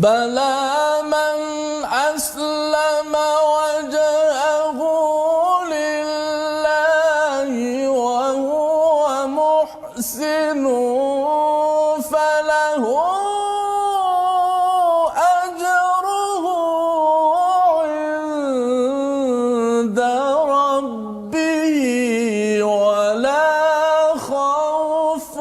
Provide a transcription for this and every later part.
بلى من أسلم وجهه لله وهو محسن فله أجره عند ربه ولا خوف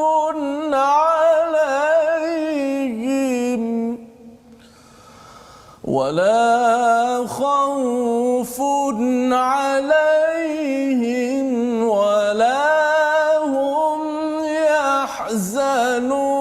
عليهم ولا هم يحزنون.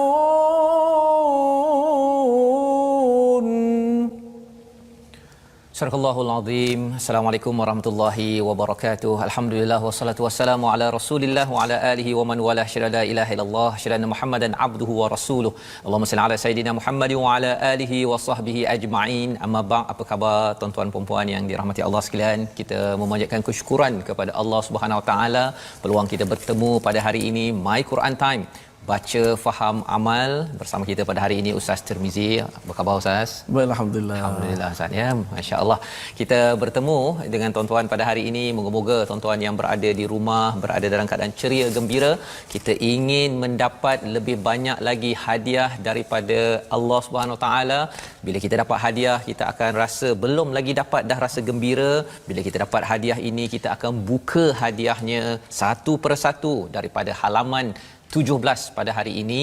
Surahul Azim. Assalamualaikum warahmatullahi wabarakatuh. Alhamdulillah wassalatu wassalamu ala Rasulillah wa ala alihi wa man wala syada la ilaha illallah syada Muhammadan abduhu wa rasuluh. Allahumma salli ala sayidina Muhammad wa ala alihi wa sahbihi ajma'in. Amma ba'd. Apa khabar tuan-tuan puan-puan yang dirahmati Allah sekalian? Kita memanjatkan kesyukuran kepada Allah Subhanahu wa taala peluang kita bertemu pada hari ini My Quran Time. Baca, faham, amal bersama kita pada hari ini Ustaz Tirmizi. Apa khabar Ustaz? Baik, alhamdulillah. Alhamdulillah Ustaz ya. Masya-Allah. Kita bertemu dengan tuan-tuan pada hari ini. Moga-moga tuan-tuan yang berada di rumah berada dalam keadaan ceria gembira. Kita ingin mendapat lebih banyak lagi hadiah daripada Allah Subhanahu Wa Taala. Bila kita dapat hadiah, kita akan rasa belum lagi dapat dah rasa gembira. Bila kita dapat hadiah ini, kita akan buka hadiahnya satu persatu daripada halaman 17 pada hari ini,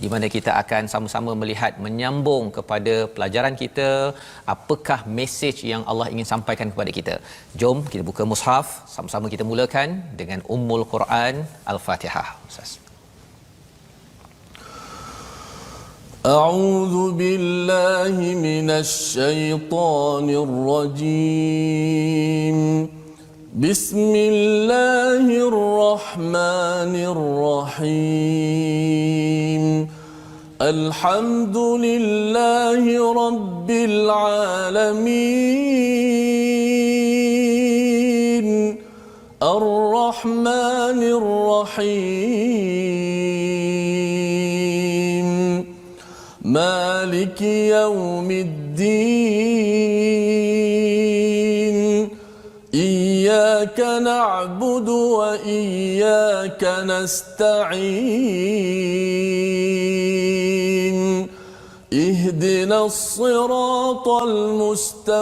di mana kita akan sama-sama melihat menyambung kepada pelajaran kita, apakah mesej yang Allah ingin sampaikan kepada kita. Jom kita buka mushaf, sama-sama kita mulakan dengan Ummul Quran Al-Fatihah. Ustaz. A'udzu billahi minasy syaithanir rajim. بسم الله الرحمن الرحيم الحمد لله رب العالمين الرحمن الرحيم مالك يوم الدين إياك نعبد وإياك نستعين اهدنا الصراط المستقيم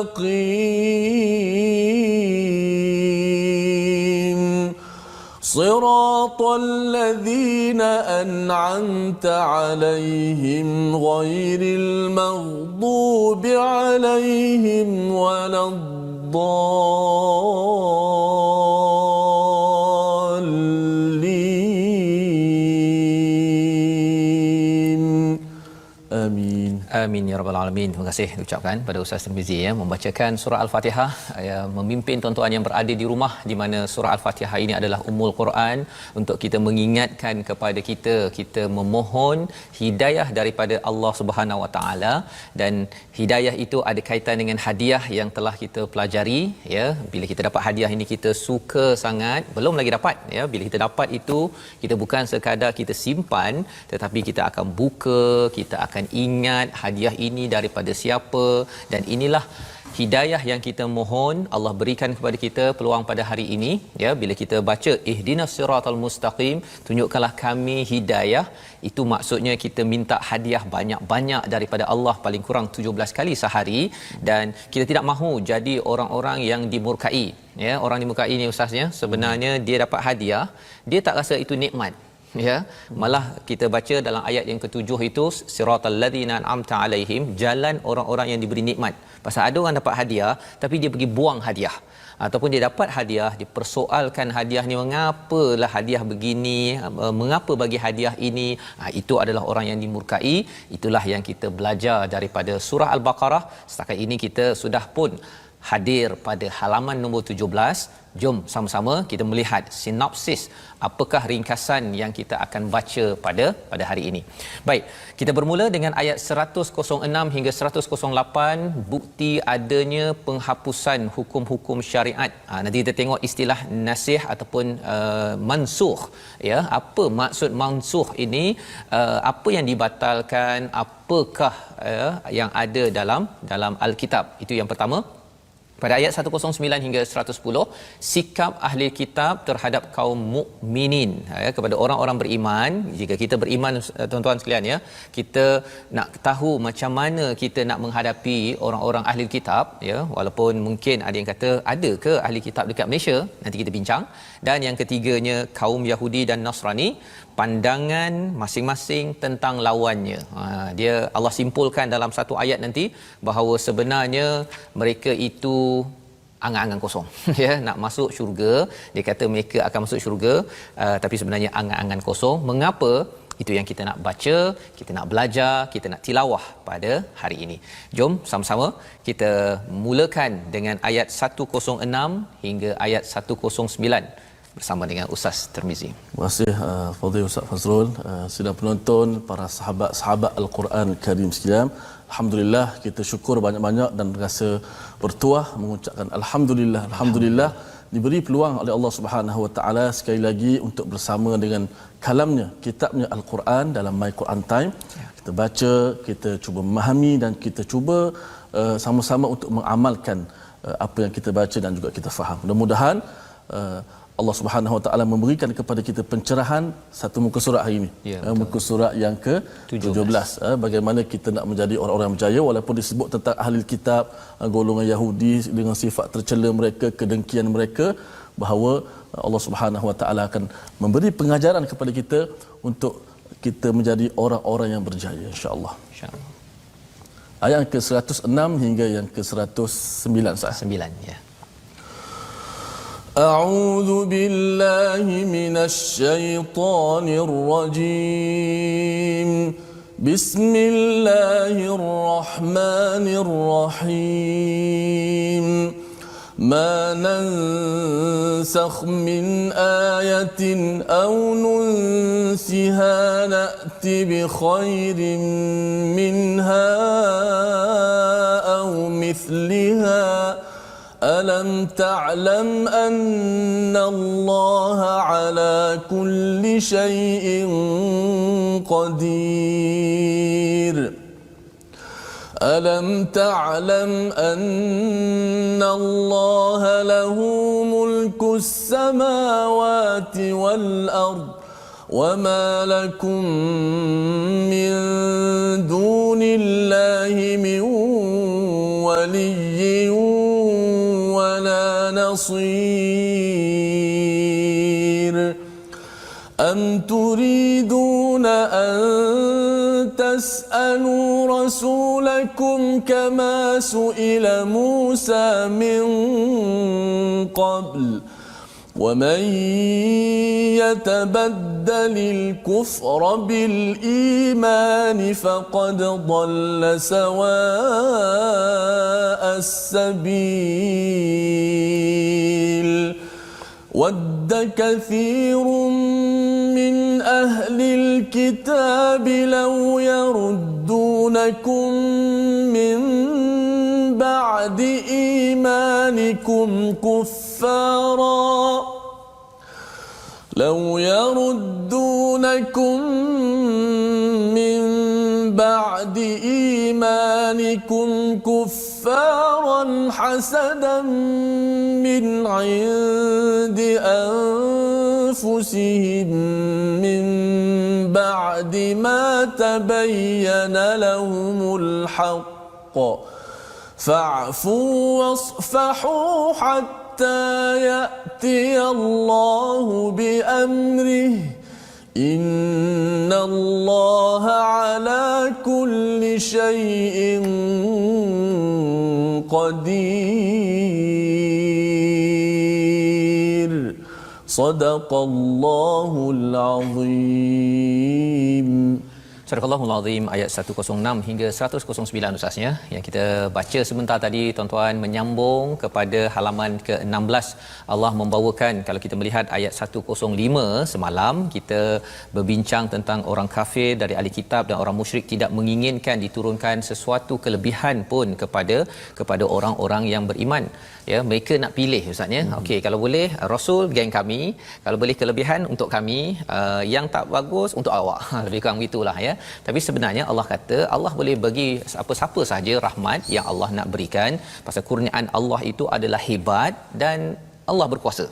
صراط الذين أنعمت عليهم غير المغضوب عليهم ولا الضالين آمين. Amin ya rabbal alamin. Terima kasih ucapkan pada Ustaz Tirmizi ya membacakan surah Al-Fatihah, ya, memimpin tuan-tuan yang berada di rumah, di mana surah Al-Fatihah ini adalah Ummul Quran, untuk kita mengingatkan kepada kita memohon hidayah daripada Allah Subhanahu Wa Taala, dan hidayah itu ada kaitan dengan hadiah yang telah kita pelajari ya. Bila kita dapat hadiah ini kita suka sangat, belum lagi dapat ya. Bila kita dapat itu, kita bukan sekadar kita simpan, tetapi kita akan buka, kita akan ingat hadiah ini daripada siapa, dan inilah hidayah yang kita mohon Allah berikan kepada kita peluang pada hari ini ya. Bila kita baca ihdinas siratal mustaqim, tunjukkanlah kami hidayah, itu maksudnya kita minta hadiah banyak-banyak daripada Allah, paling kurang 17 kali sehari, dan kita tidak mahu jadi orang-orang yang dimurkai ya. Orang dimurkai ni ustaznya, sebenarnya dia dapat hadiah, dia tak rasa itu nikmat ya. Malah kita baca dalam ayat yang ketujuh itu, siratal ladzina an'amta alaihim, jalan orang-orang yang diberi nikmat. Pasal ada orang dapat hadiah tapi dia pergi buang hadiah, ataupun dia dapat hadiah, dipersoalkan hadiah ni, mengapalah hadiah begini, mengapa bagi hadiah ini, itu adalah orang yang dimurkai. Itulah yang kita belajar daripada surah Al-Baqarah. Setakat ini kita sudah pun hadir pada halaman nombor 17. Jom sama-sama kita melihat sinopsis, apakah ringkasan yang kita akan baca pada hari ini. Baik, kita bermula dengan ayat 106 hingga 108, bukti adanya penghapusan hukum-hukum syariat. Nanti kita tengok istilah nasih ataupun mansukh, ya. Apa maksud mansukh ini? Apa yang dibatalkan? Apakah yang ada dalam Alkitab? Itu yang pertama. Pada ayat 109 hingga 110, sikap ahli kitab terhadap kaum mukminin, ya, kepada orang-orang beriman. Jika kita beriman, tuan-tuan sekalian, ya, kita nak tahu macam mana kita nak menghadapi orang-orang ahli kitab, ya, walaupun mungkin ada yang kata ada ke ahli kitab dekat Malaysia, nanti kita bincang. Dan yang ketiganya kaum Yahudi dan Nasrani, pandangan masing-masing tentang lawannya. Dia Allah simpulkan dalam satu ayat nanti bahawa sebenarnya mereka itu angan-angan kosong. Ya, nak masuk syurga, dia kata mereka akan masuk syurga, tapi sebenarnya angan-angan kosong. Mengapa? Itu yang kita nak baca, kita nak belajar, kita nak tilawah pada hari ini. Jom sama-sama kita mulakan dengan ayat 106 hingga ayat 109 bersama dengan Ustaz Tirmizi. Terima kasih Fadhil Ustaz Fazrul, sidang penonton, para sahabat-sahabat Al-Quran Karim sekalian. Alhamdulillah, kita syukur banyak-banyak dan rasa bertuah mengucapkan alhamdulillah diberi peluang oleh Allah Subhanahu Wa Taala sekali lagi untuk bersama dengan kalamnya, kitabnya Al-Quran dalam My Quran Time. Kita baca, kita cuba memahami dan kita cuba sama-sama untuk mengamalkan apa yang kita baca dan juga kita faham. Mudah-mudahan Allah Subhanahu Wa Taala memberikan kepada kita pencerahan satu muka surat hari ini. Ya, muka surat yang ke-17. Bagaimana kita nak menjadi orang-orang yang berjaya walaupun disebut tentang ahli kitab, golongan Yahudi dengan sifat tercela mereka, kedengkian mereka, bahawa Allah Subhanahu Wa Taala akan memberi pengajaran kepada kita untuk kita menjadi orang-orang yang berjaya, insya-Allah. Insya-Allah. Ayat ke-106 hingga yang ke-109 sah. 9, ya. أعوذ بالله من الشيطان الرجيم بسم الله الرحمن الرحيم ما ننسخ من آية أو ننسها نأت بخير منها أو مثلها ألم تعلم أن الله على كل شيء قدير ألم تعلم أن الله له ملك السماوات والأرض وما لكم من دون الله من ولي نصير أم تريدون أن تسألوا رسولكم كما سئل موسى من قبل ومن يتبدل الكفر بالإيمان فقد ضل سواء السبيل ود كثير من أهل الكتاب لو يردونكم من بعد إيمانكم كفارا لو يردونكم من بعد إيمانكم كفارا حسدا من عند أنفسهم من بعد ما تبين لهم الحق فاعفوا واصفحوا حتى يأتي الله بأمره إن الله على كل شيء قدير صدق الله العظيم. Surah Al-Allahul Azim ayat 106 hingga 109 Ustaznya yang kita baca sebentar tadi, tuan-tuan, menyambung kepada halaman ke-16. Allah membawakan, kalau kita melihat ayat 105 semalam kita berbincang tentang orang kafir dari ahli kitab dan orang musyrik tidak menginginkan diturunkan sesuatu kelebihan pun kepada orang-orang yang beriman. Ya, mereka nak pilih Ustaznya. Okey, kalau boleh Rasul geng kami, kalau boleh kelebihan untuk kami, yang tak bagus untuk awak. Lebih kurang begitulah ya. Tapi sebenarnya Allah kata Allah boleh bagi siapa-siapa sahaja rahmat yang Allah nak berikan, pasal kurniaan Allah itu adalah hebat dan Allah berkuasa.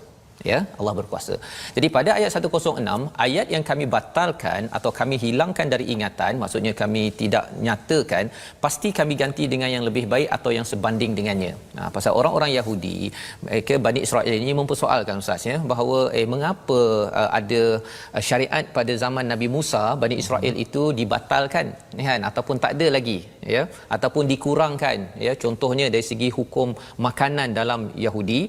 Ya, Allah berkuasa. Jadi pada ayat 106, ayat yang kami batalkan atau kami hilangkan dari ingatan, maksudnya kami tidak nyatakan, pasti kami ganti dengan yang lebih baik atau yang sebanding dengannya. Pasal orang-orang Yahudi, mereka Bani Israel ini mempersoalkan Ustaz ya, bahawa mengapa ada syariat pada zaman Nabi Musa, Bani Israel itu dibatalkan kan, ataupun tak ada lagi ya, ataupun dikurangkan ya. Contohnya dari segi hukum makanan dalam Yahudi,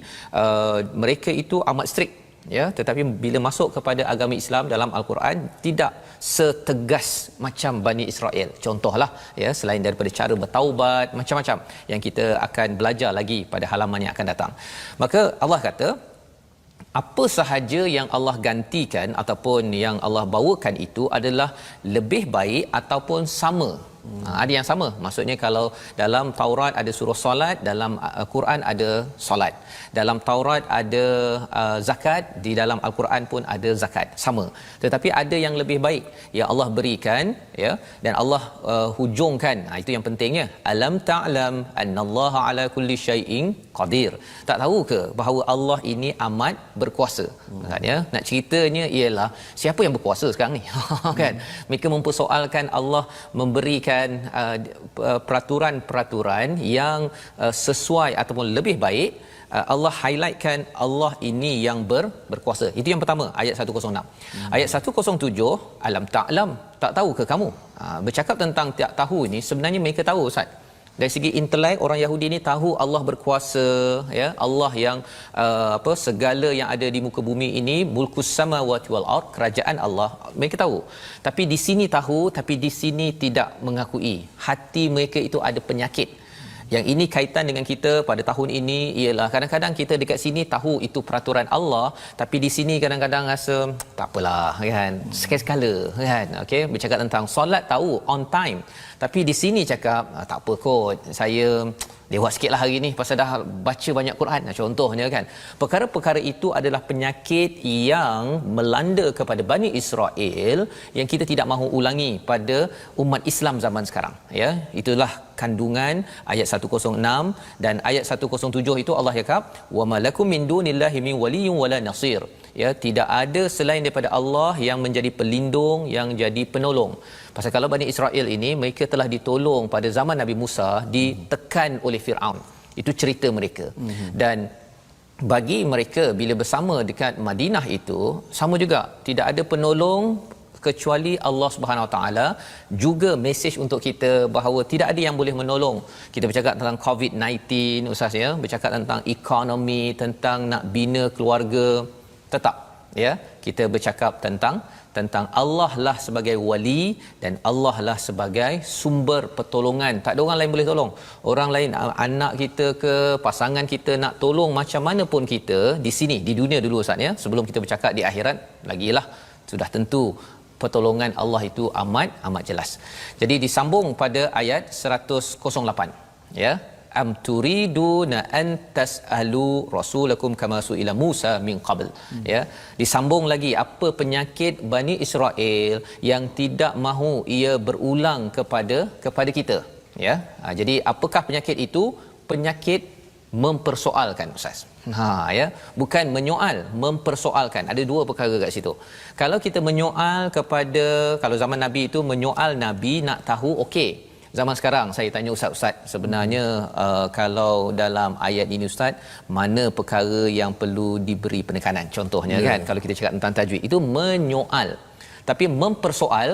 mereka itu amat strict ya, tetapi bila masuk kepada agama Islam dalam al-Quran tidak setegas macam Bani Israel. Contohlah ya, selain daripada cara bertaubat, macam-macam yang kita akan belajar lagi pada halaman yang akan datang. Maka Allah kata apa sahaja yang Allah gantikan ataupun yang Allah bawakan itu adalah lebih baik ataupun sama. Ada yang sama, maksudnya kalau dalam Taurat ada surah solat, dalam Quran ada solat, dalam Taurat ada zakat, di dalam Al-Quran pun ada zakat, sama. Tetapi ada yang lebih baik yang Allah berikan ya, dan Allah hujungkan, itu yang pentingnya, alam ta'lam annallaha ala kulli syai'in qadir. Tak tahu ke bahawa Allah ini amat berkuasa? Maksudnya nak ceritanya ialah siapa yang berkuasa sekarang ni? Kan mereka mempersoalkan Allah memberikan peraturan-peraturan yang sesuai ataupun lebih baik. Allah highlightkan Allah ini yang berkuasa. Itu yang pertama, ayat 106. Ayat 107, alam ta'lam, tak tahu ke kamu? Bercakap tentang tak tahu ini, sebenarnya mereka tahu Ustaz. Dari segi intelek, orang Yahudi ni tahu Allah berkuasa ya, Allah yang segala yang ada di muka bumi ini, mulkus samawati wal ard, kerajaan Allah, mereka tahu. Tapi di sini tahu, tapi di sini tidak mengakui. Hati mereka itu ada penyakit. Yang ini kaitan dengan kita pada tahun ini ialah kadang-kadang kita dekat sini tahu itu peraturan Allah, tapi di sini kadang-kadang rasa tak apalah kan, sekali-sekala kan. Okey, bercakap tentang solat tahu on time, tapi di sini cakap tak apa kot, saya lewat sikitlah hari ni pasal dah baca banyak Quran, contohnya kan. Perkara-perkara itu adalah penyakit yang melanda kepada Bani Israel yang kita tidak mahu ulangi pada umat Islam zaman sekarang ya. Itulah kandungan ayat 106 dan ayat 107 itu Allah cakap wa malakum min dunillahi min waliyyin wala nasir ya, tidak ada selain daripada Allah yang menjadi pelindung, yang jadi penolong. Pasal kalau Bani Israel ini mereka telah ditolong pada zaman Nabi Musa, ditekan oleh Firaun. Itu cerita mereka. Dan bagi mereka bila bersama dekat Madinah itu sama juga, tidak ada penolong kecuali Allah Subhanahu Wa Taala. Juga mesej untuk kita bahawa tidak ada yang boleh menolong. Kita bercakap tentang COVID-19 Ustaz ya, bercakap tentang ekonomi, tentang nak bina keluarga, tetap ya kita bercakap tentang Allah lah sebagai wali dan Allah lah sebagai sumber pertolongan. Tak ada orang lain boleh tolong. Orang lain, anak kita ke pasangan kita nak tolong macam mana pun kita di sini di dunia dulu Ustaz ya, sebelum kita bercakap di akhirat lagilah, sudah tentu pertolongan Allah itu amat jelas. Jadi disambung pada ayat 108 ya, am turiduna an tasalu rasulakum kama suila Musa min qabl ya. Disambung lagi apa penyakit Bani Israel yang tidak mahu ia berulang kepada kita ya. Jadi apakah penyakit itu? Penyakit mempersoalkan Ustaz. Ya, bukan menyoal, mempersoalkan. Ada dua perkara kat situ. Kalau kita menyoal kepada, kalau zaman Nabi itu menyoal Nabi nak tahu, okey. Zaman sekarang saya tanya ustaz-ustaz, sebenarnya kalau dalam ayat ini ustaz, mana perkara yang perlu diberi penekanan? Contohnya kan, kalau kita cakap tentang tajwid itu menyoal. Tapi mempersoal,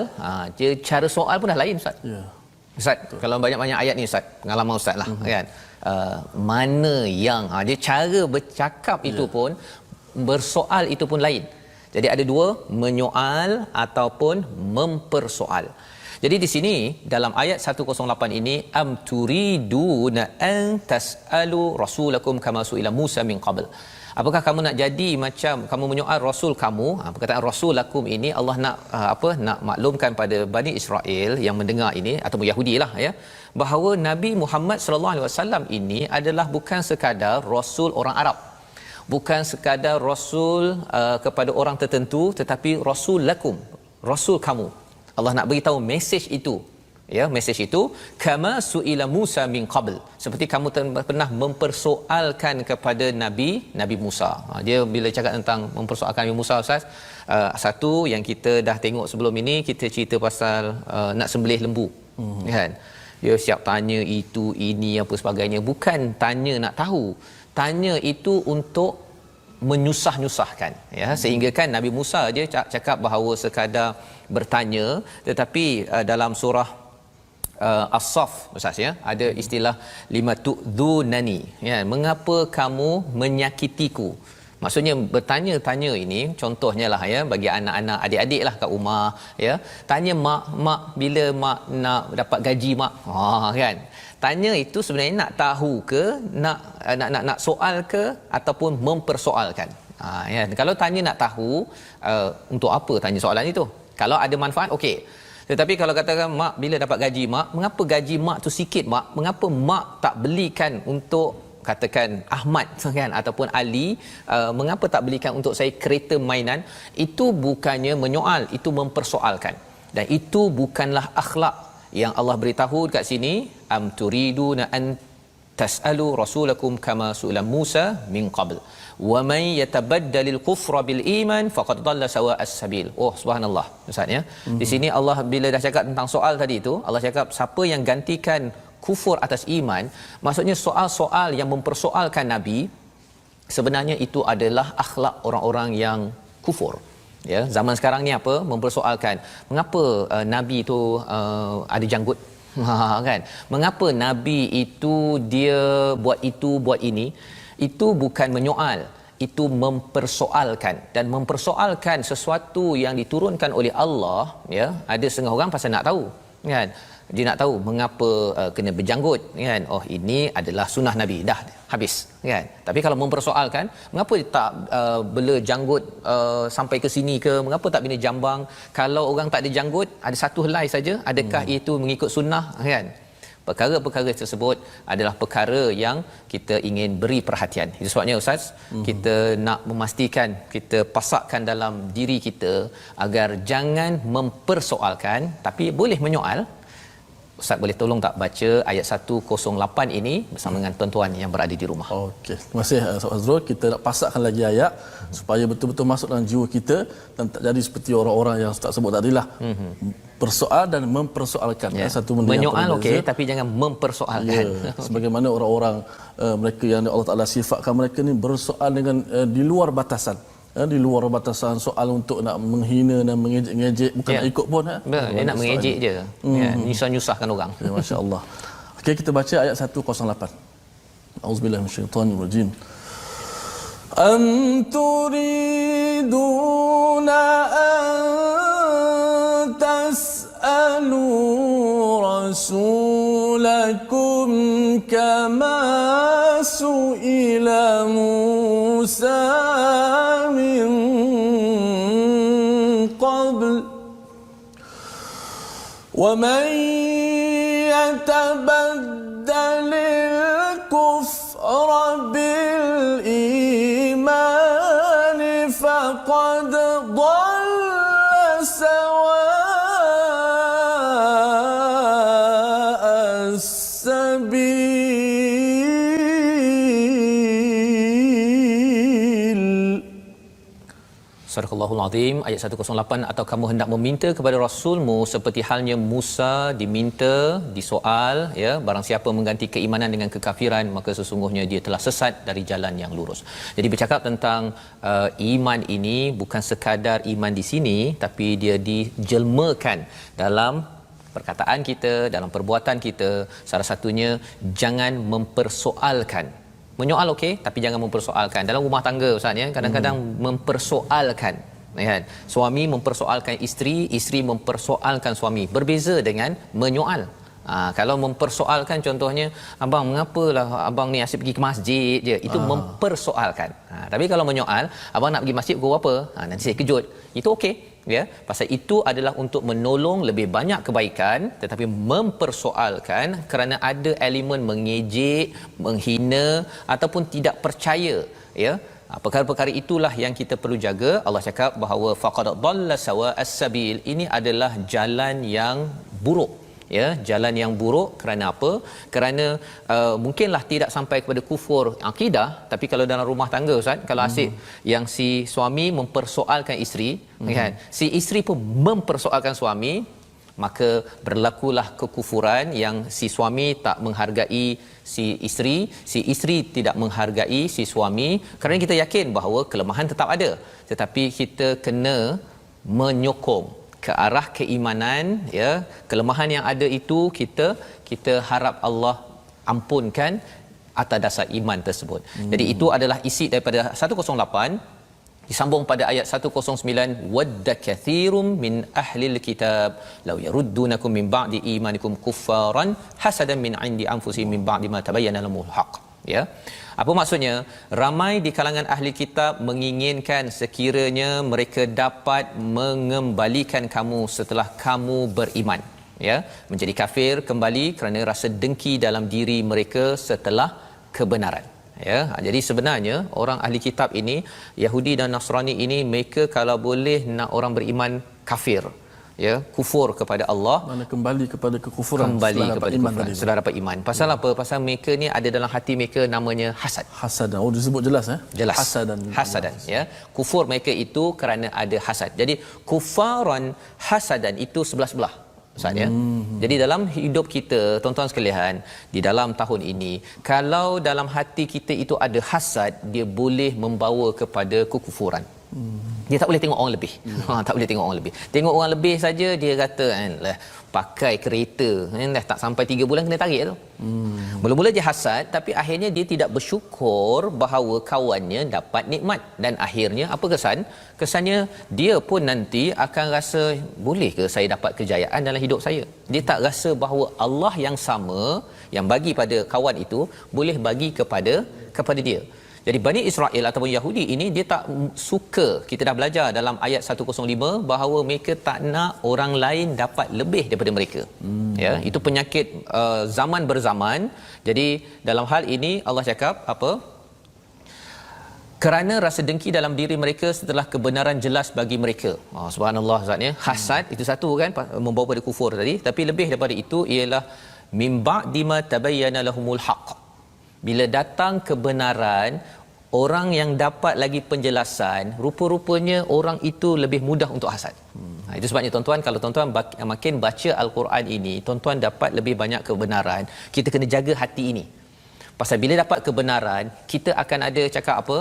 cara soal pun dah lain ustaz. Ustaz, kalau banyak-banyak ayat ni ustaz, pengalaman ustaz lah kan. Mana yang dia cara bercakap itu pun, bersoal itu pun lain. Jadi ada dua, menyoal ataupun mempersoal. Jadi di sini dalam ayat 108 ini am turiduna an tasalu rasulakum kama suila Musa min qabl. Apakah kamu nak jadi macam kamu menyoal rasul kamu? Perkataan rasulakum ini Allah nak nak maklumkan pada Bani Israel yang mendengar ini ataupun Yahudi lah ya, bahawa Nabi Muhammad sallallahu alaihi wasallam ini adalah bukan sekadar rasul orang Arab. Bukan sekadar rasul kepada orang tertentu, tetapi rasul lakum, rasul kamu. Allah nak beritahu mesej itu, ya, mesej itu kama suila Musa min qabl, seperti kamu pernah mempersoalkan kepada Nabi Musa. Dia bila cakap tentang mempersoalkan Nabi Musa, Ustaz, satu yang kita dah tengok sebelum ini, kita cerita pasal nak sembelih lembu, kan. Dia siap tanya itu ini apa sebagainya, bukan tanya nak tahu, tanya itu untuk menyusah-nyusahkan, ya, sehingga kan Nabi Musa dia cakap bahawa sekadar bertanya, tetapi dalam surah As-Saff, Ustaz, ya, ada istilah lima tu'dhunani, ya, mengapa kamu menyakitiku. Maksudnya bertanya-tanya ini contohnya lah, ya, bagi anak-anak adik-adik lah kat rumah, ya, tanya mak bila mak nak dapat gaji mak, kan. Tanya itu sebenarnya nak tahu ke, nak soal ke ataupun mempersoalkan. Ya, kalau tanya nak tahu, untuk apa tanya soalan itu? Kalau ada manfaat, okey. Tetapi kalau katakan mak bila dapat gaji mak, mengapa gaji mak tu sikit mak? Mengapa mak tak belikan untuk katakan Ahmad, kan, ataupun Ali, mengapa tak belikan untuk saya kereta mainan? Itu bukannya menyoal, itu mempersoalkan. Dan itu bukanlah akhlak yang Allah beritahu dekat sini. Am turiduna an tasalu rasulakum kama su'ila Musa min qabl wa man yatabaddalil kufra bil iman faqad dhalla sawa'as sabil. Oh, subhanallah, Ustaz, ya. Di sini Allah bila dah cakap tentang soal tadi itu, Allah cakap siapa yang gantikan kufur atas iman, maksudnya soal-soal yang mempersoalkan Nabi, sebenarnya itu adalah akhlak orang-orang yang kufur. Ya, zaman sekarang ni apa? Mempersoalkan mengapa Nabi itu ada janggut, kan? Mengapa Nabi itu dia buat itu, buat ini? Itu bukan menyoal, itu mempersoalkan. Dan mempersoalkan sesuatu yang diturunkan oleh Allah, ya, ada setengah orang pasal nak tahu, kan? Dia nak tahu mengapa kena berjanggut, kan. Oh, ini adalah sunnah Nabi, dah habis, kan. Tapi kalau mempersoalkan, mengapa tak bela janggut sampai ke sini ke, mengapa tak bina jambang? Kalau orang tak ada janggut, ada satu helai saja, adakah itu mengikut sunnah, kan? Perkara-perkara tersebut adalah perkara yang kita ingin beri perhatian. Itu sebabnya, Ustaz, kita nak memastikan kita pasakkan dalam diri kita agar jangan mempersoalkan, tapi boleh menyoal. Ustaz boleh tolong tak baca ayat 108 ini bersama dengan tuan-tuan yang berada di rumah. Okey, terima kasih Ustaz Fazrul. Kita nak pasakkan lagi ayat supaya betul-betul masuk dalam jiwa kita dan tak jadi seperti orang-orang yang Ustaz sebut tadilah. Persoal dan mempersoalkan, ya. Satu benda menyoal yang okey, tapi jangan mempersoalkan. Ya, sebagaimana orang-orang mereka yang Allah Taala sifatkan mereka ni bersoal dengan di luar batasan. Di luar batasan soal untuk nak menghina dan mengejek-ngejek, bukan nak ikut pun, dia nak mengejek je, ya, nyusah-nyusahkan orang. Ya, masya-Allah. Okey, kita baca ayat 108. Auzubillahi minasyaitanir rajim. Am turiduna an tas'alu rasulakum kama su'ila Musa min qabl wa man yatabaddalil kufra bil iman faqad dhalla sawa'as sabil. Surahul Azim ayat 108. Atau kamu hendak meminta kepada rasulmu seperti halnya Musa diminta, disoal, ya, barang siapa mengganti keimanan dengan kekafiran maka sesungguhnya dia telah sesat dari jalan yang lurus. Jadi bercakap tentang iman ini bukan sekadar iman di sini, tapi dia dijelmakan dalam perkataan kita, dalam perbuatan kita. Salah satunya jangan mempersoalkan. Menyoal okey, tapi jangan mempersoalkan. Dalam rumah tangga, Ustaz, ya, kadang-kadang mempersoalkan, kan? Suami mempersoalkan isteri, isteri mempersoalkan suami. Berbeza dengan menyoal. Kalau mempersoalkan, contohnya, abang mengapalah abang ni asyik pergi ke masjid je, itu mempersoalkan. Tapi kalau menyoal, abang nak pergi masjid pukul berapa? Nanti saya kejut. Itu okey, ya. Pasal itu adalah untuk menolong lebih banyak kebaikan, tetapi mempersoalkan kerana ada elemen mengejek, menghina ataupun tidak percaya, ya. Perkara-perkara itulah yang kita perlu jaga. Allah cakap bahawa faqad dhalla sawa'as sabil, ini adalah jalan yang buruk, ya, jalan yang buruk. Kerana apa? Kerana mungkinlah tidak sampai kepada kufur akidah, tapi kalau dalam rumah tangga, Ustaz, kalau asyik yang si suami mempersoalkan isteri, kan, si isteri pun mempersoalkan suami, maka berlakulah kekufuran yang si suami tak menghargai si isteri tidak menghargai si suami, kerana kita yakin bahawa kelemahan tetap ada, tetapi kita kena menyokong ke arah keimanan, ya. Kelemahan yang ada itu kita harap Allah ampunkan atas dasar iman tersebut. Jadi itu adalah isi daripada 108, disambung pada ayat 109, wadda kathirum min ahlil kitab law yaruddunakum min ba'di imanikum kuffaran hasadan min 'indi anfusihim min ba'di ma tabayyana lahumul haqq, ya. Apa maksudnya? Ramai di kalangan ahli kitab menginginkan sekiranya mereka dapat mengembalikan kamu setelah kamu beriman, ya, menjadi kafir kembali kerana rasa dengki dalam diri mereka setelah kebenaran, ya. Jadi sebenarnya orang ahli kitab ini, Yahudi dan Nasrani ini, mereka kalau boleh nak orang beriman kafir, ya, kufur kepada Allah, mana kembali kepada kekufuran, kembali kepada kekufuran setelah dapat iman. Pasal apa? Pasal mereka ni ada dalam hati mereka namanya hasad. Hasadan. Oh, disebut jelas, Jelas. Hasadan. Ya. Kufur mereka itu kerana ada hasad. Jadi kufaran hasadan itu sebelah-sebelah, Ustaz, ya. Jadi dalam hidup kita, tuan-tuan sekalian, di dalam tahun ini, kalau dalam hati kita itu ada hasad, dia boleh membawa kepada kekufuran. Dia tak boleh tengok orang lebih. Tak boleh tengok orang lebih. Tengok orang lebih saja dia kata, lah, pakai kereta dah tak sampai 3 bulan kena tarik tu. Mula-mula dia hasad, tapi akhirnya dia tidak bersyukur bahawa kawannya dapat nikmat, dan akhirnya apa kesan? Kesannya dia pun nanti akan rasa, boleh ke saya dapat kejayaan dalam hidup saya? Dia tak rasa bahawa Allah yang sama yang bagi pada kawan itu boleh bagi kepada dia. Jadi Bani Israel ataupun Yahudi ini, dia tak suka, kita dah belajar dalam ayat 105 bahawa mereka tak nak orang lain dapat lebih daripada mereka. Ya, itu penyakit zaman berzaman. Jadi dalam hal ini Allah cakap apa? Kerana rasa dengki dalam diri mereka setelah kebenaran jelas bagi mereka. Subhanallah, Ustaz, ya. Hasad itu satu kan, membawa pada kufur tadi, tapi lebih daripada itu ialah mim ba'di ma tabayyana lahumul haqq. Bila datang kebenaran, orang yang dapat lagi penjelasan, rupa-rupanya orang itu lebih mudah untuk hasad. Itu sebabnya tuan-tuan, kalau tuan-tuan makin baca Al-Quran ini, tuan-tuan dapat lebih banyak kebenaran. Kita kena jaga hati ini. Pasal bila dapat kebenaran, kita akan ada cakap apa?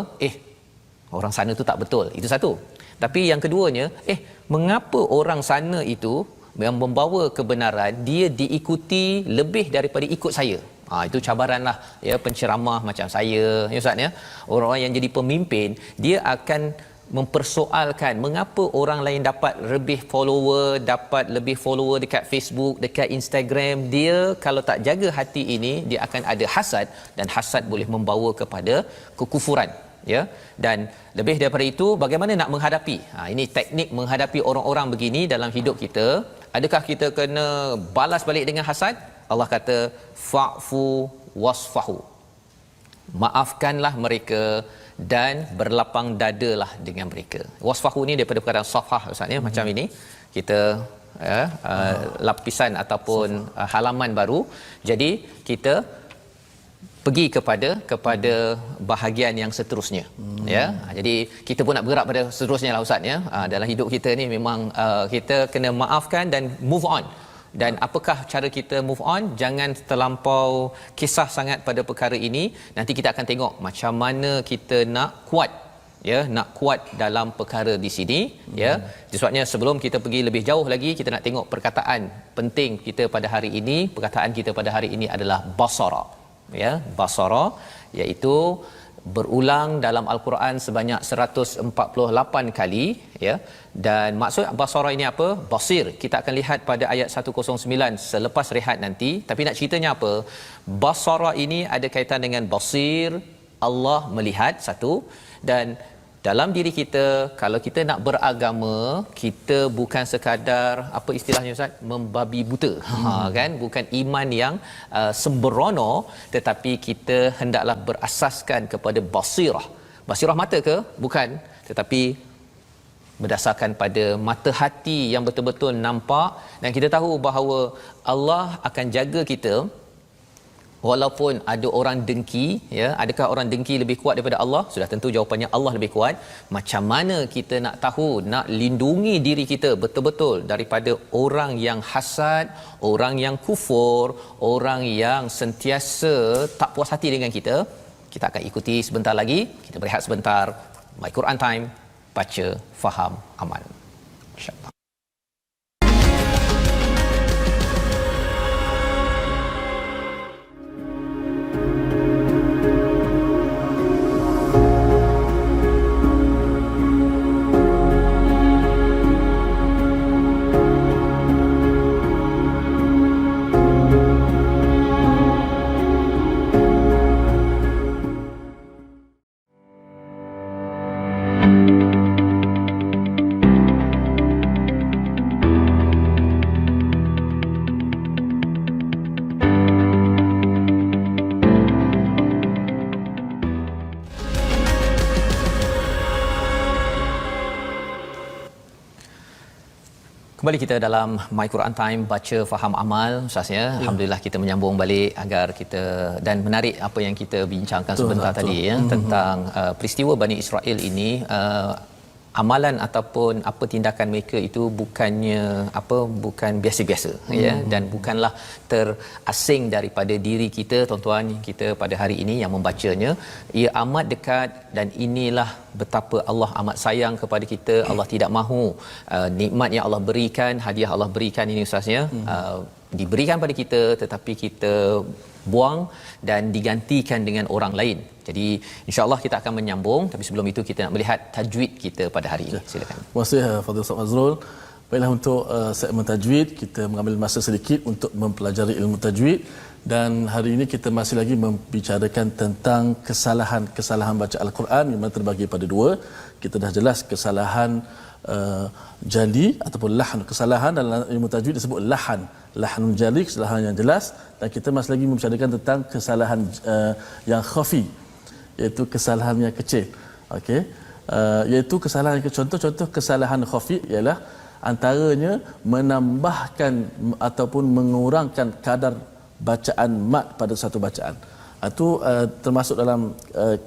Orang sana tu tak betul. Itu satu. Tapi yang keduanya, mengapa orang sana itu yang membawa kebenaran, dia diikuti lebih daripada ikut saya? Itu cabaranlah, ya, penceramah macam saya, ya, Ustaz, ya. Orang-orang yang jadi pemimpin, dia akan mempersoalkan mengapa orang lain dapat lebih follower dekat Facebook, dekat Instagram. Dia kalau tak jaga hati ini, dia akan ada hasad, dan hasad boleh membawa kepada kekufuran, ya. Dan lebih daripada itu, bagaimana nak menghadapi? Ini teknik menghadapi orang-orang begini dalam hidup kita. Adakah kita kena balas balik dengan hasad? Allah kata fa'fu wasfahu. Maafkanlah mereka dan berlapang dadalah dengan mereka. Wasfahu ni daripada perkataan safhah, Ustaz, ya. Macam ini kita lapisan ataupun halaman baru. Jadi kita pergi kepada bahagian yang seterusnya, ya. Jadi kita pun nak bergerak pada seterusnya lah, Ustaz, ya. Dalam hidup kita ni memang kita kena maafkan dan move on. Dan apakah cara kita move on? Jangan terlampau kisah sangat pada perkara ini. Nanti kita akan tengok macam mana kita nak kuat, ya, nak kuat dalam perkara di sini, ya. Sebabnya sebelum kita pergi lebih jauh lagi, kita nak tengok perkataan penting kita pada hari ini. Perkataan kita pada hari ini adalah basara, ya, basara, iaitu berulang dalam al-Quran sebanyak 148 kali, ya. Dan maksud basara ini apa? Basir. Kita akan lihat pada ayat 109 selepas rehat nanti. Tapi nak ceritanya apa? Basara ini ada kaitan dengan basir, Allah melihat satu, dan dalam diri kita, kalau kita nak beragama, kita bukan sekadar apa istilahnya Ustaz, membabi buta, kan, bukan iman yang sembrono, tetapi kita hendaklah berasaskan kepada basirah. Basirah mata ke? Bukan, tetapi berdasarkan pada mata hati yang betul-betul nampak, dan kita tahu bahawa Allah akan jaga kita walaupun ada orang dengki, ya. Adakah orang dengki lebih kuat daripada Allah? Sudah tentu jawapannya Allah lebih kuat. Macam mana kita nak tahu, nak lindungi diri kita betul-betul daripada orang yang hasad, orang yang kufur, orang yang sentiasa tak puas hati dengan kita? Kita akan ikuti sebentar lagi. Kita berehat sebentar. My Quran Time, baca, faham, amal. InsyaAllah. Kembali kita dalam My Quran Time, baca, faham, amal, Ustaz, ya. Alhamdulillah kita menyambung balik agar kita, dan menarik apa yang kita bincangkan sebentar tadi, ya, tentang peristiwa Bani Israel ini. Amalan ataupun apa tindakan mereka itu bukan biasa-biasa, ya, dan bukanlah terasing daripada diri kita, tuan-tuan, kita pada hari ini yang membacanya. Ia amat dekat, dan inilah betapa Allah amat sayang kepada kita. Allah tidak mahu nikmat yang Allah berikan, hadiah Allah berikan ini, Ustaz, ya, diberikan pada kita, tetapi kita buang dan digantikan dengan orang lain. Jadi insya-Allah kita akan menyambung, tapi sebelum itu kita nak melihat tajwid kita pada hari ini. Silakan. Terima kasih Fadil Ustaz Fazrul. Baiklah, untuk segmen tajwid kita mengambil masa sedikit untuk mempelajari ilmu tajwid, dan hari ini kita masih lagi membicarakan tentang kesalahan baca Al-Quran yang mana terbagi pada dua. Kita dah jelas kesalahan jali ataupun lahan. Kesalahan dalam ilmu tajwid disebut lahanun jali, kesalahan yang jelas, dan kita masih lagi membicarakan tentang kesalahan yang khafi, iaitu kesalahan yang kecil. Okey, iaitu kesalahan yang contoh kesalahan khafi ialah antaranya menambahkan ataupun mengurangkan kadar bacaan mat pada satu bacaan. Itu termasuk dalam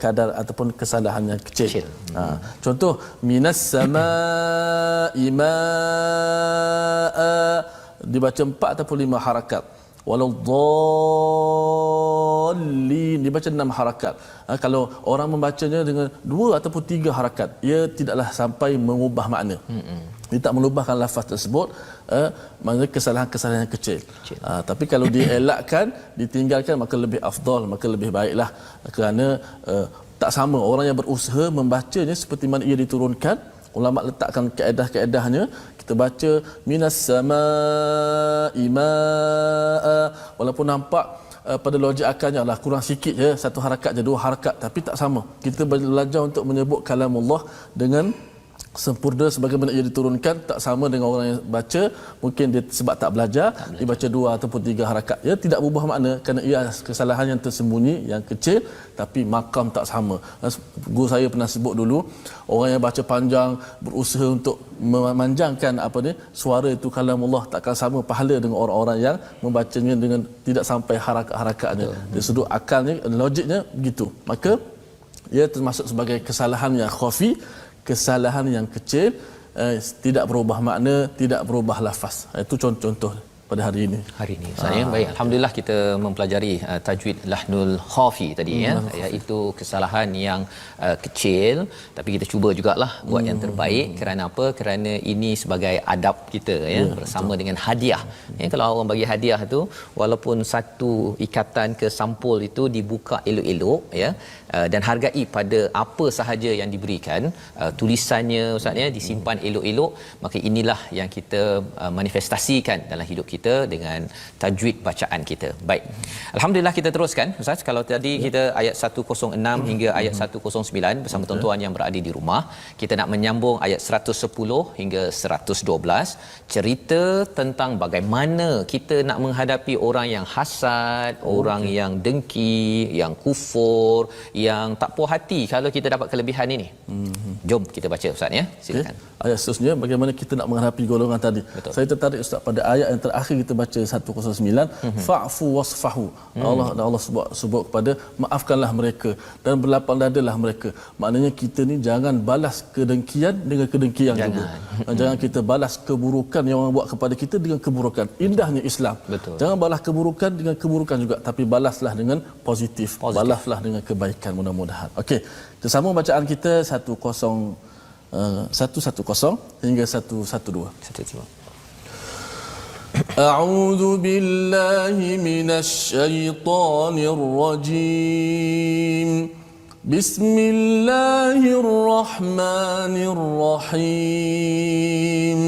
kadar ataupun kesalahan yang kecil. Contoh, minas samaa'i maa'a dibaca 4 ataupun 5 harakat. Walau dhallin dibaca 6 harakat. Kalau orang membacanya dengan 2 ataupun 3 harakat, ia tidaklah sampai mengubah makna. Dia tak melubahkan lafaz tersebut, maksudnya kesalahan-kesalahan yang kecil. Tapi kalau dielakkan, ditinggalkan, maka lebih afdal, maka lebih baiklah, kerana tak sama orang yang berusaha membacanya seperti mana ia diturunkan. Ulama letakkan kaedah-kaedahnya. Kita baca minas samaa'i maa'a, walaupun nampak pada logik akalnya lah kurang sikit je, 1 harakat je, 2 harakat, tapi tak sama. Kita belajar untuk menyebut kalamullah dengan sempurna sebagaimana ia diturunkan, tak sama dengan orang yang baca, mungkin dia sebab tak belajar, dia baca 2 ataupun 3 harakat, ia tidak berubah makna kerana ia kesalahan yang tersembunyi, yang kecil, tapi makam tak sama. Guru saya pernah sebut dulu, orang yang baca panjang berusaha untuk memanjangkan suara itu kalamullah, takkan sama pahala dengan orang-orang yang membacanya dengan tidak sampai harakat-harakatnya. Dari sudut akalnya, logiknya begitu. Maka ia termasuk sebagai kesalahan yang khafi, kesalahan yang kecil, tidak berubah makna, tidak berubah lafaz. Itu contoh-contoh. pada hari ini. Hari ini saya baik, alhamdulillah kita mempelajari tajwid lahnul khafi tadi ya, iaitu kesalahan yang kecil tapi kita cuba jugalah buat yang terbaik. Kerana apa? Kerana ini sebagai adab kita ya, bersama betul. Dengan hadiah ya, kalau orang bagi hadiah tu walaupun satu ikatan ke sampul itu dibuka elok-elok ya, dan hargai pada apa sahaja yang diberikan, tulisannya ustaz ya disimpan elok-elok, maka inilah yang kita manifestasikan dalam hidup kita dengan tajwid bacaan kita. Baik. Alhamdulillah kita teruskan ustaz. Kalau tadi kita ayat 106 hingga ayat 109 bersama tuan-tuan yang berada di rumah, kita nak menyambung ayat 110 hingga 112, cerita tentang bagaimana kita nak menghadapi orang yang hasad, orang yang dengki, yang kufur, yang tak puas hati kalau kita dapat kelebihan ini. Jom kita baca ustaz ya. Silakan. Ayat seterusnya bagaimana kita nak menghadapi golongan tadi. Betul. Saya tertarik ustaz pada ayat yang terakhir kita baca 109, fa'fu wasfahu. Allah sebut kepada maafkanlah mereka dan berlapang dadalah mereka. Maknanya kita ni jangan balas kedengkian dengan kedengkian juga. Jangan kita balas keburukan yang orang buat kepada kita dengan keburukan. Indahnya Islam. Betul. Jangan balas keburukan dengan keburukan juga, tapi balaslah dengan positif. Balaslah dengan kebaikan mudah-mudahan. Okey, kita sambung bacaan kita 110 hingga 112. أعوذ بالله من الشيطان الرجيم بسم الله الرحمن الرحيم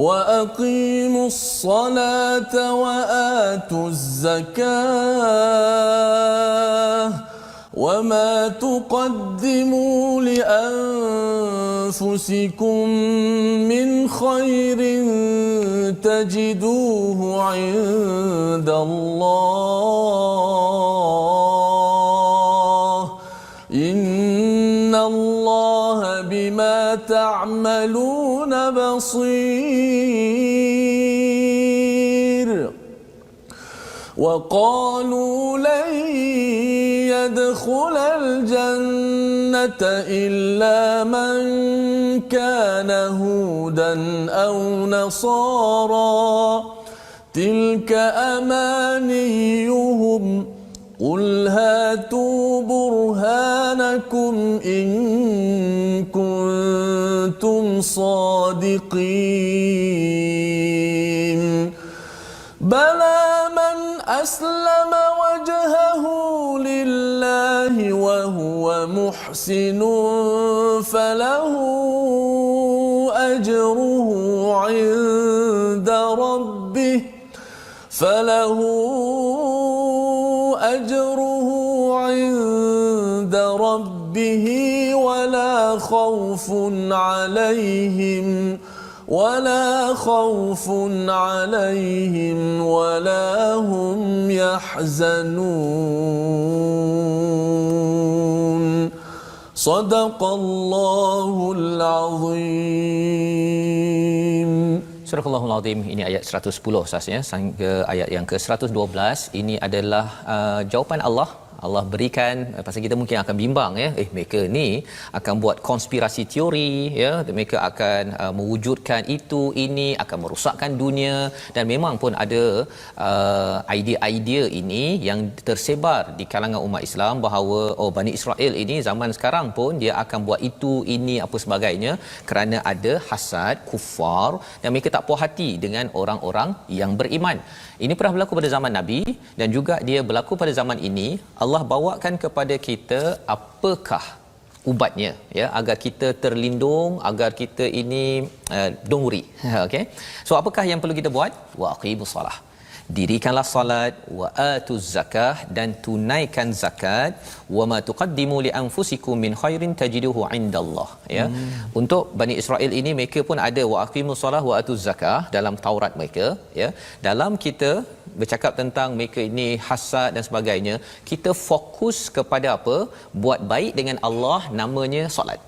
وأقيموا الصلاة وآتوا الزكاة وما تقدموا لأنفسكم من خير تجدوه عند الله إن الله بما تعملون بصير وقالوا لن يدخل الجنة إلا من كان هودا أو نصارى تلك أمانيهم قل هاتوا برهانكم إن كنتم صادقين بلى من أسلم وجهه لله وهو محسن فله أجره عند ربه ولا خوف عليهم ولا هم يحزنون صدق الله العظيم. Surah Al-Allahul Azim, ini ayat 110 sahaja sehingga ayat yang ke-112. Ini adalah jawapan Allah. Allah berikan, pasal kita mungkin akan bimbang ya, mereka ni akan buat konspirasi teori ya, mereka akan mewujudkan itu ini, akan merosakkan dunia, dan memang pun ada idea-idea ini yang tersebar di kalangan umat Islam bahawa Bani Israel ini zaman sekarang pun dia akan buat itu ini apa sebagainya kerana ada hasad, kufar, dan mereka tak puas hati dengan orang-orang yang beriman. Ini pernah berlaku pada zaman Nabi dan juga dia berlaku pada zaman ini. Allah bawakan kepada kita apakah ubatnya ya, agar kita terlindung, agar kita ini don't worry. Okey. So apakah yang perlu kita buat? Wa aqimus solah. Dirikanlah salat, wa atuz zakah, dan tunaikan zakat, wa ma tuqaddimu li anfusikum min khairin tajiduhu indallah ya. Untuk Bani Israel ini mereka pun ada wa aqimus solah wa atuz zakah dalam Taurat mereka ya. Dalam kita bercakap tentang mereka ini hasad dan sebagainya, kita fokus kepada apa? Buat baik dengan Allah, namanya solat.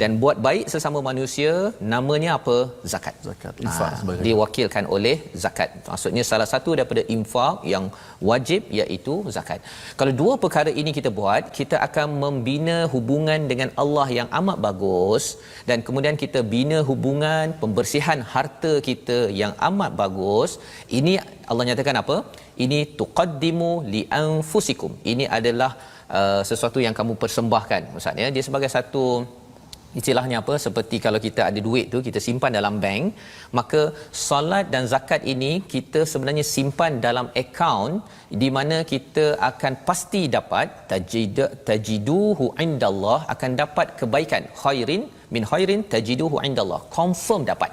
Dan buat baik sesama manusia, namanya apa? Zakat. Zakat, infak sebagainya. Diwakilkan oleh zakat. Maksudnya salah satu daripada infak yang wajib iaitu zakat. Kalau dua perkara ini kita buat, kita akan membina hubungan dengan Allah yang amat bagus, dan kemudian kita bina hubungan pembersihan harta kita yang amat bagus. Ini Allah nyatakan apa? Ini tuqaddimu li anfusikum. Ini adalah sesuatu yang kamu persembahkan. Maksudnya dia sebagai satu istilahnya apa, seperti kalau kita ada duit tu kita simpan dalam bank, maka solat dan zakat ini kita sebenarnya simpan dalam akaun di mana kita akan pasti dapat tajiduhu indallah, akan dapat kebaikan, khairin min khairin tajiduhu indallah, confirm dapat.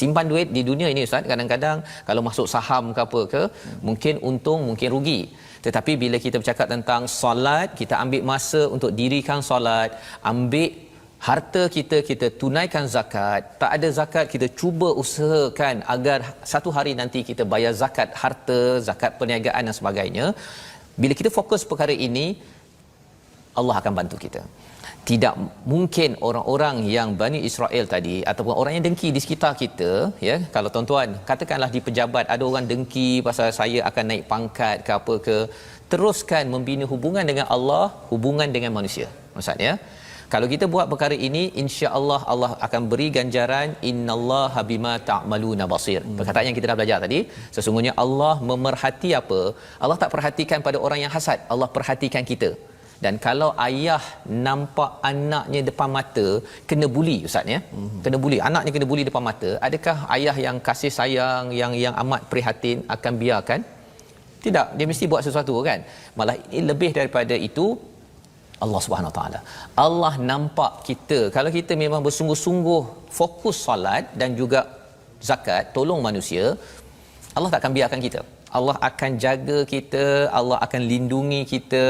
Simpan duit di dunia ini Ustaz, kadang-kadang kalau masuk saham ke apa ke, mungkin untung mungkin rugi, tetapi bila kita bercakap tentang solat, kita ambil masa untuk dirikan solat, ambil harta kita, kita tunaikan zakat. Tak ada zakat, kita cuba usahakan agar satu hari nanti kita bayar zakat harta, zakat perniagaan dan sebagainya. Bila kita fokus perkara ini, Allah akan bantu kita. Tidak mungkin orang-orang yang Bani Israel tadi ataupun orang yang dengki di sekitar kita, ya, kalau tuan-tuan katakanlah di pejabat ada orang dengki pasal saya akan naik pangkat ke apa ke, teruskan membina hubungan dengan Allah, hubungan dengan manusia. Maksudnya kalau kita buat perkara ini, insya-Allah Allah akan beri ganjaran, innallaha bima ta'maluna basir. Perkataan yang kita dah belajar tadi, sesungguhnya Allah memerhati apa? Allah tak perhatikan pada orang yang hasad, Allah perhatikan kita. Dan kalau ayah nampak anaknya depan mata kena buli, Ustaz, ya, kena buli, anaknya kena buli depan mata, adakah ayah yang kasih sayang, yang amat prihatin akan biarkan? Tidak, dia mesti buat sesuatu kan. Malah ini lebih daripada itu, Allah Subhanahu Wa Taala, Allah nampak kita. Kalau kita memang bersungguh-sungguh fokus solat dan juga zakat, tolong manusia, Allah tak akan biarkan kita. Allah akan jaga kita, Allah akan lindungi kita,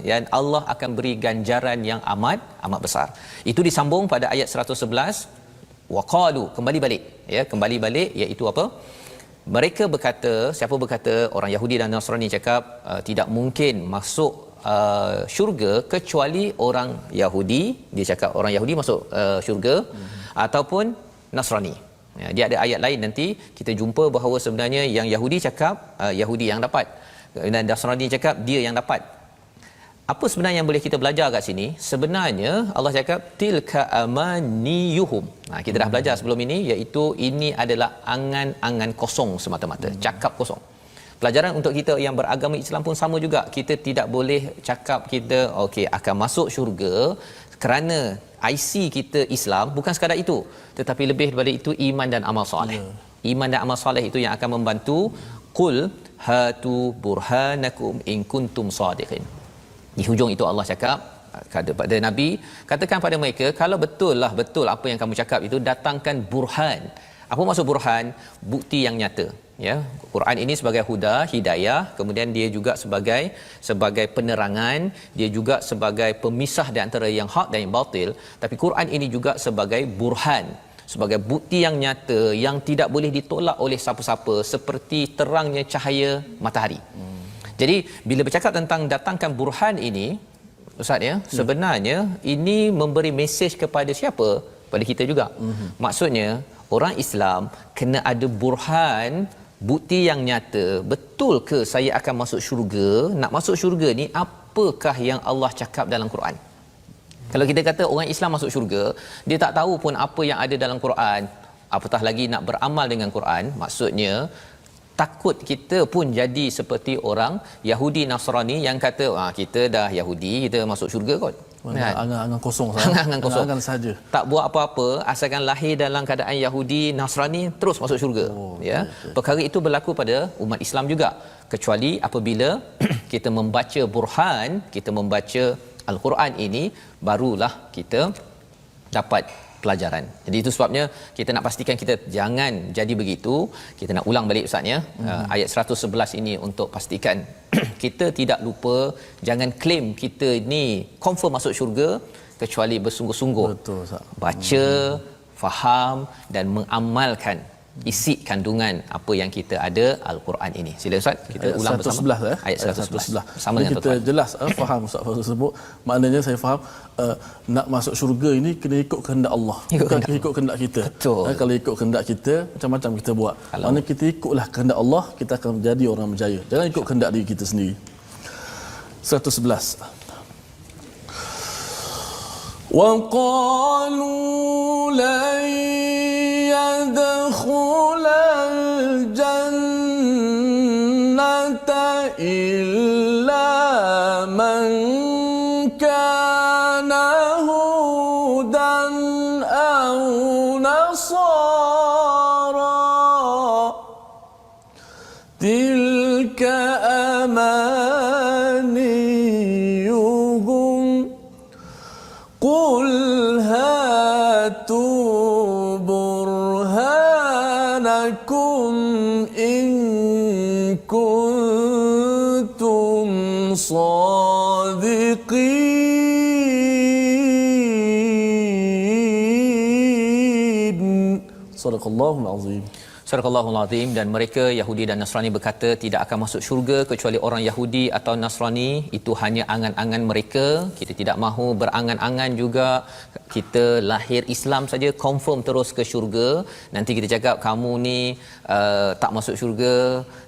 dan Allah akan beri ganjaran yang amat besar. Itu disambung pada ayat 111, waqalu, kembali balik, ya, kembali balik iaitu apa? Mereka berkata, siapa berkata? Orang Yahudi dan Nasrani cakap tidak mungkin masuk syurga kecuali orang Yahudi. Dia cakap orang Yahudi masuk syurga ataupun Nasrani. Ya, dia ada ayat lain nanti kita jumpa bahawa sebenarnya yang Yahudi cakap Yahudi yang dapat, dan Nasrani cakap dia yang dapat. Apa sebenarnya yang boleh kita belajar kat sini? Sebenarnya Allah cakap tilka amaniyuhum. Kita dah belajar sebelum ini, iaitu ini adalah angan-angan kosong semata-mata, cakap kosong. Pelajaran untuk kita yang beragama Islam pun sama juga. Kita tidak boleh cakap kita okey akan masuk syurga kerana IC kita Islam, bukan sekadar itu, tetapi lebih daripada itu iman dan amal soleh. Iman dan amal soleh itu yang akan membantu. Qul hatu burhanakum in kuntum sadiqin. Di hujung itu Allah cakap kepada Nabi, katakan pada mereka kalau betul apa yang kamu cakap itu, datangkan burhan. Apa maksud burhan? Bukti yang nyata. Ya, Quran ini sebagai huda, hidayah, kemudian dia juga sebagai penerangan, dia juga sebagai pemisah di antara yang hak dan yang batil, tapi Quran ini juga sebagai burhan, sebagai bukti yang nyata yang tidak boleh ditolak oleh siapa-siapa, seperti terangnya cahaya matahari. Jadi bila bercakap tentang datangkan burhan ini, Ustaz, ya, sebenarnya ini memberi mesej kepada siapa? Pada kita juga. Maksudnya orang Islam kena ada burhan, bukti yang nyata. Betul ke saya akan masuk syurga? Nak masuk syurga ni apakah yang Allah cakap dalam Quran? Kalau kita kata orang Islam masuk syurga, dia tak tahu pun apa yang ada dalam Quran, apatah lagi nak beramal dengan Quran. Maksudnya takut kita pun jadi seperti orang Yahudi Nasrani yang kata kita dah Yahudi, kita masuk syurga kot. Angan-angan kosong angan saja. Tak buat apa-apa, asalkan lahir dalam keadaan Yahudi Nasrani terus masuk syurga. Betul. Perkara itu berlaku pada umat Islam juga, kecuali apabila kita membaca burhan, kita membaca Al-Quran ini, barulah kita dapat pelajaran. Jadi itu sebabnya kita nak pastikan kita jangan jadi begitu. Kita nak ulang balik Ustaz, ya, ayat 111 ini untuk pastikan kita tidak lupa, jangan claim kita ni confirm masuk syurga kecuali bersungguh-sungguh. Betul, Ustaz. Baca, faham dan mengamalkan isi kandungan apa yang kita ada Al-Quran ini. Sila Ustaz, kita ayat ulang 111, bersama. Ayat 111. Sama dengan kita tuan-tuan. jelas faham Ustaz Fazrul sebut, maknanya saya faham nak masuk syurga ini kena ikut kehendak Allah, bukan ikut kehendak kita. Betul. Kalau ikut kehendak kita macam-macam kita buat. Maknanya kita ikutlah kehendak Allah, kita akan menjadi orang berjaya. Jangan ikut kehendak diri kita sendiri. 111. وَقَالُوا لَن يَدْخُلَ الْجَنَّةَ إِلَّا مَنْ كَانَ هُودًا أَوْ نَصَارَى تِلْكَ أَمَانِيُّهُمْ قُلْ هَاتُوا بُرْهَانَكُمْ إِن كُنتُمْ صَادِقِينَ صدق الله العظيم. Surahul Azim. Dan mereka Yahudi dan Nasrani berkata tidak akan masuk syurga kecuali orang Yahudi atau Nasrani. Itu hanya angan-angan mereka. Kita tidak mahu berangan-angan juga. Kita lahir Islam saja confirm terus ke syurga. Nanti kita cakap kamu ni tak masuk syurga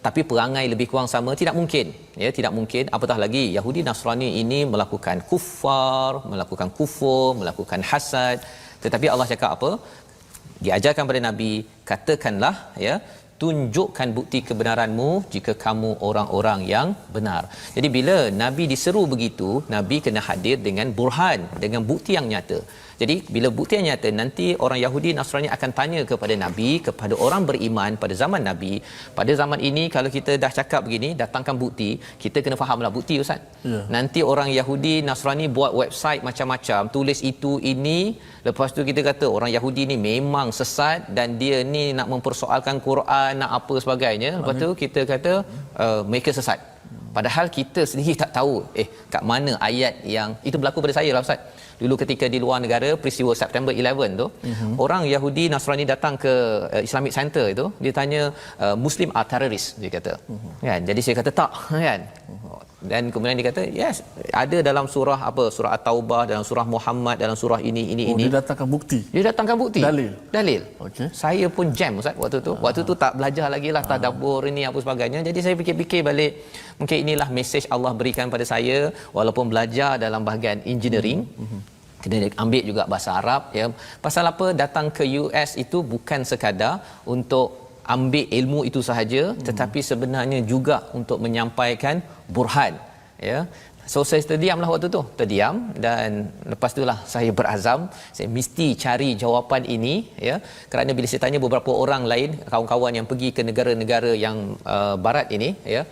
tapi perangai lebih kurang sama, tidak mungkin. Ya, tidak mungkin. Apatah lagi Yahudi Nasrani ini melakukan kufar, melakukan kufur, melakukan hasad. Tetapi Allah cakap apa? Diajarkan pada Nabi, katakanlah, ya, tunjukkan bukti kebenaranmu jika kamu orang-orang yang benar. Jadi bila Nabi diseru begitu, Nabi kena hadir dengan burhan, dengan bukti yang nyata. Jadi bila bukti yang nyata, nanti orang Yahudi Nasrani akan tanya kepada Nabi, kepada orang beriman pada zaman Nabi. Pada zaman ini kalau kita dah cakap begini, datangkan bukti, kita kena fahamlah bukti, Ustaz. Ya. Nanti orang Yahudi Nasrani buat website macam-macam, tulis itu ini, lepas tu kita kata orang Yahudi ni memang sesat dan dia ni nak mempersoalkan Quran, nak apa sebagainya. Lepas tu kita kata mereka sesat. Padahal kita sendiri tak tahu kat mana ayat yang itu berlaku pada saya lah, Ustaz. Dulu ketika di luar negara, peristiwa September 11 tu, orang Yahudi Nasrani datang ke Islamic Center itu, dia tanya Muslim are terrorist, dia kata. Kan? Jadi saya kata tak, kan? Dan kemudian dia kata yes, ada dalam surah apa, surah At-Taubah, dalam surah Muhammad, dalam surah ini. Dia datangkan bukti. Dalil. Okey. Saya pun jam, Ustaz, waktu tu. Waktu tu tak belajar lagi lah tadabbur ini apa sebagainya. Jadi saya fikir-fikir balik, mungkin inilah mesej Allah berikan pada saya walaupun belajar dalam bahagian engineering. Kena ambil juga bahasa Arab, ya. Pasal apa datang ke US itu bukan sekadar untuk ambil ilmu itu sahaja, tetapi sebenarnya juga untuk menyampaikan burhan, ya. So saya terdiamlah waktu tu, terdiam, dan lepas itulah saya berazam saya mesti cari jawapan ini, ya. Kerana bila saya tanya beberapa orang lain, kawan-kawan yang pergi ke negara-negara yang barat ini, ya,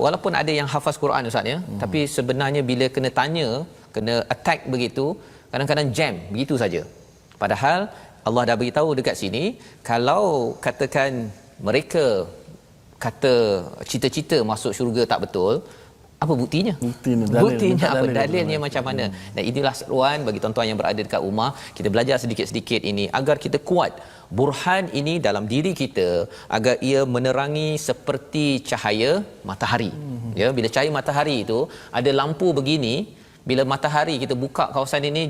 walaupun ada yang hafaz Quran, Ustaz, ya, tapi sebenarnya bila kena tanya, kena attack begitu, kadang-kadang jam begitu saja. Padahal Allah dah beritahu dekat sini, kalau katakan mereka kata cita-cita masuk syurga tak betul, apa buktinya? Buktinya apa? Dalilnya macam mana? Dan inilah seruan bagi tuan-tuan yang berada dekat rumah, kita belajar sedikit-sedikit ini agar kita kuat burhan ini dalam diri kita, agar ia menerangi seperti cahaya matahari. Ya, bila cahaya matahari itu ada lampu begini, bila matahari kita buka kawasan ini,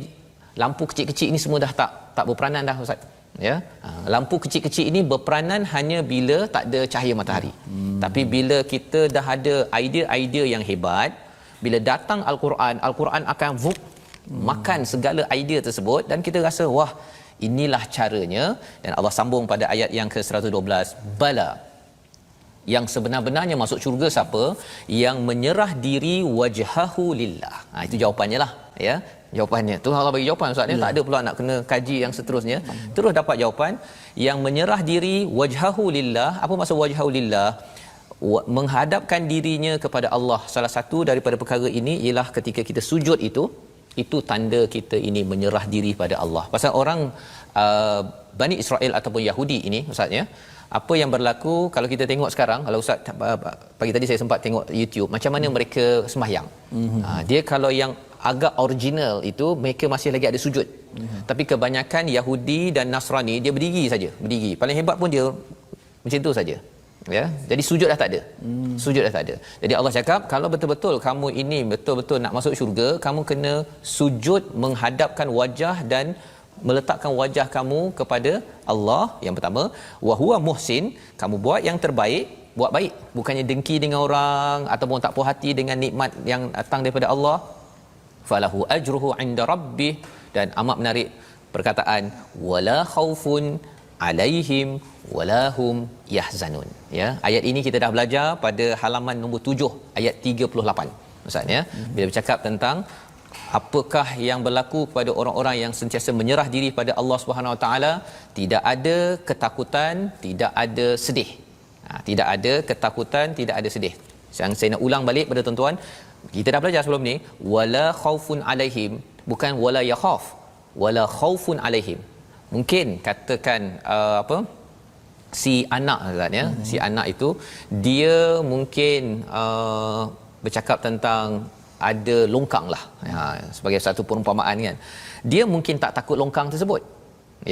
lampu kecil-kecil ini semua dah tak berperanan dah, Ustaz. Ya, lampu kecil-kecil ini berperanan hanya bila tak ada cahaya matahari. Tapi bila kita dah ada idea-idea yang hebat, bila datang Al-Quran akan makan segala idea tersebut, dan kita rasa wah, inilah caranya. Dan Allah sambung pada ayat yang ke-112, bala, yang sebenar-benarnya masuk syurga siapa? Yang menyerah diri wajhahu lillah. Itu jawapannya lah, ya. Jawapannya tu Allah bagi jawapan, Ustaz, tak ada pula nak kena kaji yang seterusnya. Terus dapat jawapan, yang menyerah diri wajhahu lillah. Apa maksud wajhahu lillah? Menghadapkan dirinya kepada Allah. Salah satu daripada perkara ini ialah ketika kita sujud itu tanda kita ini menyerah diri pada Allah. Pasal orang Bani Israel ataupun Yahudi ini, Ustaz, ya, apa yang berlaku kalau kita tengok sekarang, kalau Ustaz pagi tadi saya sempat tengok YouTube macam mana mereka sembahyang. Dia kalau yang agak original itu mereka masih lagi ada sujud. Tapi kebanyakan Yahudi dan Nasrani dia berdiri saja, berdiri. Paling hebat pun dia macam tu saja. Ya, jadi sujud dah tak ada. Sujud dah tak ada. Jadi Allah cakap kalau betul-betul kamu ini betul-betul nak masuk syurga, kamu kena sujud menghadapkan wajah dan meletakkan wajah kamu kepada Allah yang pertama. Wa huwa muhsin, kamu buat yang terbaik, buat baik, bukannya dengki dengan orang ataupun tak puas hati dengan nikmat yang datang daripada Allah. Falahu ajruhu inda rabbih, dan amat menarik perkataan wala khaufun alaihim walahum yahzanun. Ya, ayat ini kita dah belajar pada halaman nombor 7 ayat 38 Ustaz ya. Bila bercakap tentang apakah yang berlaku kepada orang-orang yang sentiasa menyerah diri pada Allah Subhanahu Wa Taala, tidak ada ketakutan, tidak ada sedih. Tidak ada ketakutan, tidak ada sedih. Saya nak ulang balik pada tuan-tuan, kita dah belajar sebelum ni, wala khaufun alaihim, bukan wala yakhaf, wala khaufun alaihim. Mungkin katakan si anak Ustaz ya, si anak itu dia mungkin bercakap tentang ada longkang lah, sebagai satu perumpamaan kan. Dia mungkin tak takut longkang tersebut.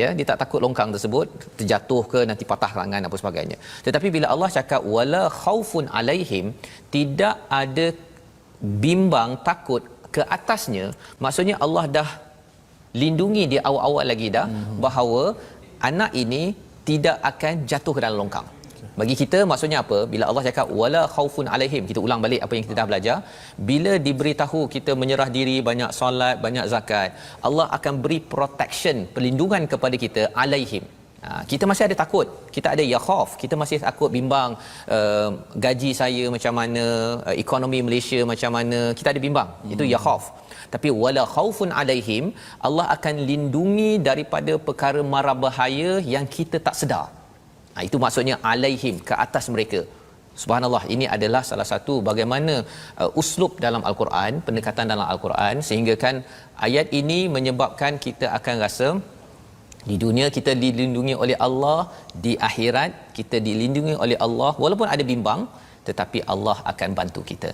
Ya, dia tak takut longkang tersebut terjatuh ke nanti patah tangan apa sebagainya. Tetapi bila Allah cakap wala khaufun alaihim, tidak ada bimbang takut ke atasnya, maksudnya Allah dah lindungi dia awal-awal lagi dah bahawa anak ini tidak akan jatuh ke dalam longkang. Bagi kita maksudnya apa? Bila Allah cakap wala khaufun alaihim, kita ulang balik apa yang kita dah belajar. Bila diberitahu kita menyerah diri, banyak solat, banyak zakat, Allah akan beri protection, perlindungan kepada kita alaihim. Kita masih ada takut, kita ada yakhaf, kita masih takut bimbang, gaji saya macam mana, ekonomi Malaysia macam mana, kita ada bimbang. Itu yakhaf. Tapi wala khaufun alaihim, Allah akan lindungi daripada perkara mara bahaya yang kita tak sedar. Itu maksudnya alaihim, ke atas mereka. Subhanallah, ini adalah salah satu bagaimana uslub dalam Al-Quran, pendekatan dalam Al-Quran, sehingga kan ayat ini menyebabkan kita akan rasa di dunia kita dilindungi oleh Allah, di akhirat kita dilindungi oleh Allah. Walaupun ada bimbang, tetapi Allah akan bantu kita.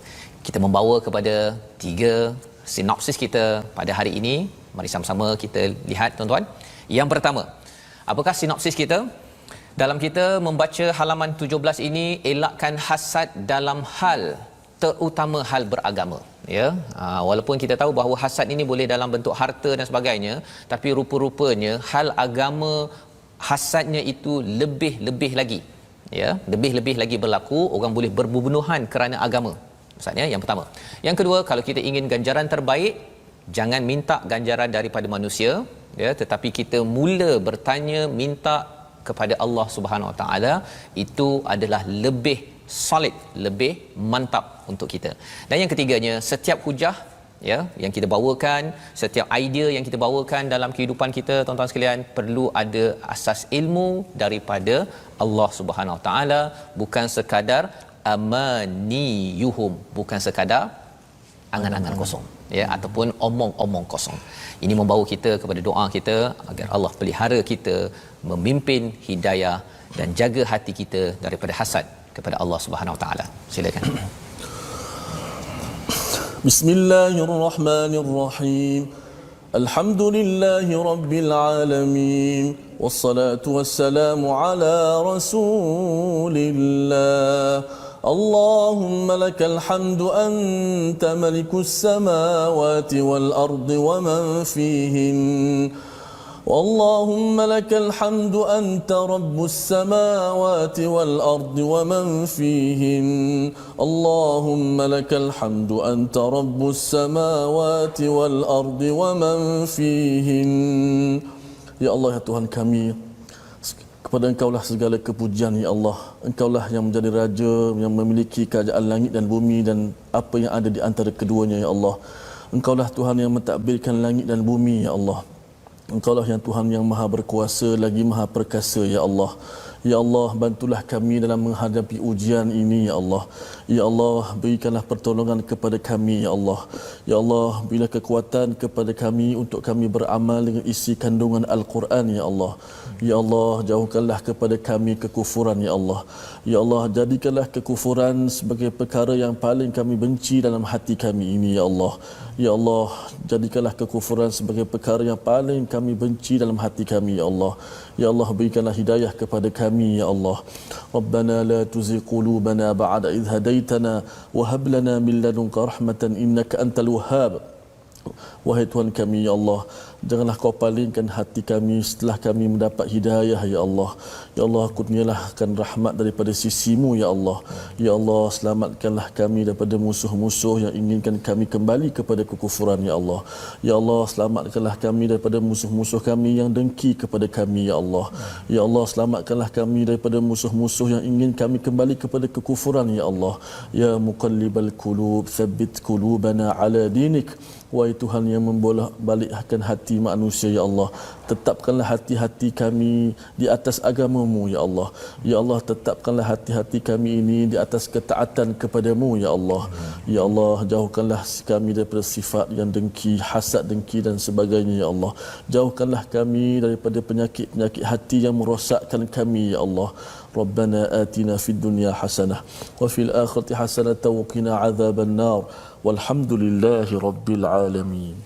Kita membawa kepada 3 sinopsis kita pada hari ini. Mari sama-sama kita lihat tuan-tuan. Yang pertama, apakah sinopsis kita? Dalam kita membaca halaman 17 ini, elakkan hasad dalam hal, terutama hal beragama. Ya, walaupun kita tahu bahawa hasad ini boleh dalam bentuk harta dan sebagainya, tapi rupa-rupanya hal agama hasadnya itu lebih lagi. Ya, lebih lagi berlaku. Orang boleh berbunuhan kerana agama. Maksudnya yang pertama. Yang kedua, kalau kita ingin ganjaran terbaik, jangan minta ganjaran daripada manusia, ya, tetapi kita mula bertanya, minta kepada Allah Subhanahu Wa Taala. Itu adalah lebih solid, lebih mantap untuk kita. Dan yang ketiganya, setiap hujah ya yang kita bawakan, setiap idea yang kita bawakan dalam kehidupan kita, tuan-tuan sekalian, perlu ada asas ilmu daripada Allah Subhanahu Wa Taala, bukan sekadar amaniyuhum, bukan sekadar angan-angan kosong, ya, ataupun omong-omong kosong. Ini membawa kita kepada doa kita agar Allah pelihara kita, memimpin hidayah dan jaga hati kita daripada hasad kepada Allah Subhanahu Wa Taala. Silakan. Bismillahirrahmanirrahim. Alhamdulillahi rabbil alamin. Wassalatu wassalamu ala Rasulillah. اللهم لك الحمد أنت ملك السماوات والأرض ومن فيهن اللهم لك الحمد أنت رب السماوات والأرض ومن فيهن اللهم لك الحمد أنت رب السماوات والأرض ومن فيهن. Ya Allah, ya Tuhan kami, kepada Engkaulah segala kepujian, ya Allah. Engkaulah yang menjadi Raja, yang memiliki kerajaan langit dan bumi dan apa yang ada di antara keduanya, ya Allah. Engkaulah Tuhan yang mentadbirkan langit dan bumi, ya Allah. Engkaulah yang Tuhan yang maha berkuasa lagi maha perkasa, ya Allah. Ya Allah, bantulah kami dalam menghadapi ujian ini ya Allah. Ya Allah, berikanlah pertolongan kepada kami ya Allah. Ya Allah, berilah kekuatan kepada kami untuk kami beramal dengan isi kandungan Al-Quran ya Allah. Ya Allah, jauhkanlah kepada kami kekufuran ya Allah. Ya Allah, jadikanlah kekufuran sebagai perkara yang paling kami benci dalam hati kami ini ya Allah. Ya Allah, jadikanlah kekufuran sebagai perkara yang paling kami benci dalam hati kami ya Allah. Ya Allah, berikanlah hidayah kepada kami ya Allah. Rabbana la tuzigh qulubana ba'da idh hadaitana wa hab lana min ladunka rahmatan innaka antal wahhab. Wahai Tuhan kami ya Allah, janganlah kau palingkan hati kami setelah kami mendapat hidayah ya Allah. Ya Allah, kurniakan rahmat daripada sisimu ya Allah. Ya Allah, selamatkanlah kami daripada musuh-musuh yang inginkan kami kembali kepada kekufuran ya Allah. Ya Allah, selamatkanlah kami daripada musuh-musuh kami yang dengki kepada kami ya Allah. Ya Allah, selamatkanlah kami daripada musuh-musuh yang ingin kami kembali kepada kekufuran ya Allah. Ya muqallibal qulub, tsabbit qulubana ala dinik. Wahai Tuhan yang membolak-balikkan hati manusia ya Allah, tetapkanlah hati-hati kami di atas agama-Mu ya Allah. Ya Allah, tetapkanlah hati-hati kami ini di atas ketaatan kepadamu ya Allah. Ya Allah, jauhkanlah kami daripada sifat yang dengki, hasad, dengki dan sebagainya ya Allah. Jauhkanlah kami daripada penyakit-penyakit hati yang merosakkan kami ya Allah. Rabbana atina fid dunya hasanah wa fil akhirati hasanah wa qina adzaban nar. Walhamdulillahi rabbil alamin.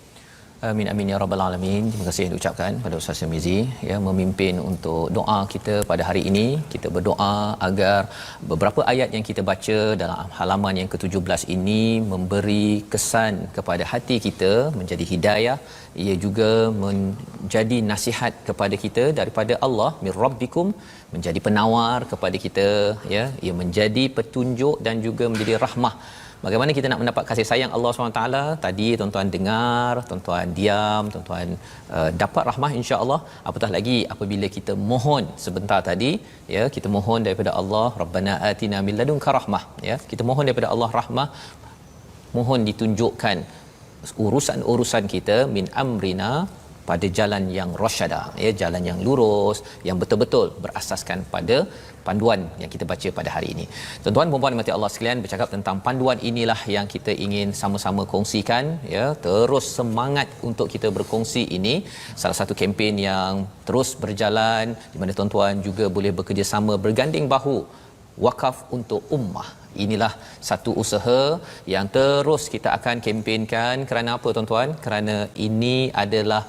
Amin amin ya rabbal alamin. Terima kasih yang diucapkan pada Ustaz Tirmizi ya, memimpin untuk doa kita pada hari ini. Kita berdoa agar beberapa ayat yang kita baca dalam halaman yang ke-17 ini memberi kesan kepada hati kita, menjadi hidayah. Ia juga menjadi nasihat kepada kita daripada Allah, mir rabbikum, menjadi penawar kepada kita ya. Ia menjadi petunjuk dan juga menjadi rahmah. Bagaimana kita nak mendapat kasih sayang Allah SWT? Tadi tuan-tuan dengar, tuan-tuan diam, tuan-tuan dapat rahmah insya-Allah. Apatah lagi apabila kita mohon sebentar tadi ya, kita mohon daripada Allah, Rabbana atina min ladunka rahmah ya. Kita mohon daripada Allah rahmah, mohon ditunjukkan urusan-urusan kita min amrina pada jalan yang rasyada ya, jalan yang lurus, yang betul-betul berasaskan pada panduan yang kita baca pada hari ini. Tuan-tuan dan puan dimati Allah sekalian, bercakap tentang panduan inilah yang kita ingin sama-sama kongsikan ya. Terus semangat untuk kita berkongsi ini salah satu kempen yang terus berjalan di mana tuan-tuan juga boleh bekerjasama, berganding bahu, wakaf untuk ummah. Inilah satu usaha yang terus kita akan kempenkan. Kerana apa tuan-tuan? Kerana ini adalah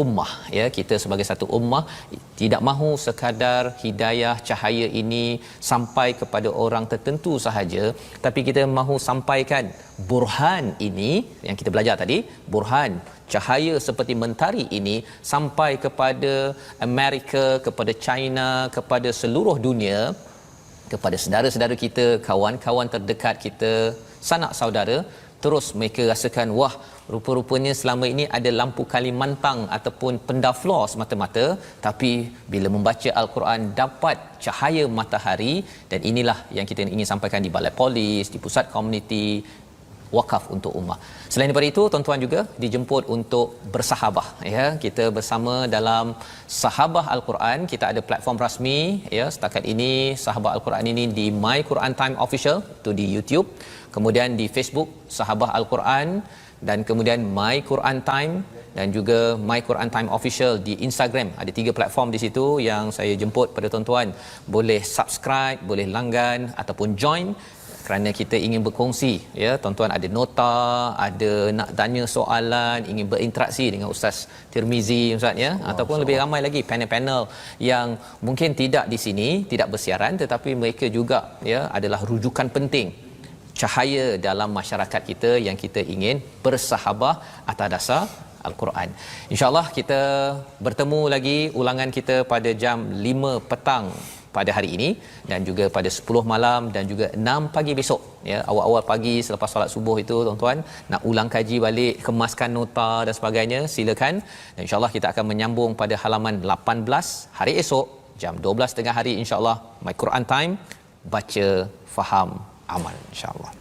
ummah ya, kita sebagai satu ummah tidak mahu sekadar hidayah cahaya ini sampai kepada orang tertentu sahaja, tapi kita mahu sampaikan burhan ini yang kita belajar tadi, burhan cahaya seperti mentari ini sampai kepada Amerika, kepada China, kepada seluruh dunia, kepada saudara-saudara kita, kawan-kawan terdekat kita, sanak saudara. Terus mereka rasakan, wah, rupa-rupanya selama ini ada lampu Kalimantan ataupun pendaflor semata-mata, tapi bila membaca Al-Quran dapat cahaya matahari. Dan inilah yang kita ingin sampaikan di Balai Polis, di pusat komuniti wakaf untuk ummah. Selain daripada itu, tuan-tuan juga dijemput untuk bersahabah ya. Kita bersama dalam Sahabah Al-Quran. Kita ada platform rasmi ya. Setakat ini Sahabah Al-Quran ini di My Quran Time Official, itu di YouTube. Kemudian di Facebook Sahabah Al-Quran, dan kemudian My Quran Time, dan juga My Quran Time Official di Instagram. Ada 3 platform di situ yang saya jemput pada tuan-tuan. Boleh subscribe, boleh langgan ataupun join, kerana kita ingin berkongsi ya. Tuan-tuan ada nota, ada nak tanya soalan, ingin berinteraksi dengan Ustaz Tirmizi Ustaz ya, ataupun lebih ramai lagi panel-panel yang mungkin tidak di sini, tidak bersiaran, tetapi mereka juga ya adalah rujukan penting cahaya dalam masyarakat kita yang kita ingin bersahabah atas dasar Al-Quran. InsyaAllah kita bertemu lagi ulangan kita pada jam 5 petang pada hari ini, dan juga pada 10 malam dan juga 6 pagi besok ya. Awal-awal pagi selepas solat subuh itu tuan-tuan nak ulang kaji balik, kemaskan nota dan sebagainya, silakan. Dan insyaAllah kita akan menyambung pada halaman 18 hari esok jam 12 tengah hari insyaAllah. My Quran Time, baca, faham, amal insyaAllah.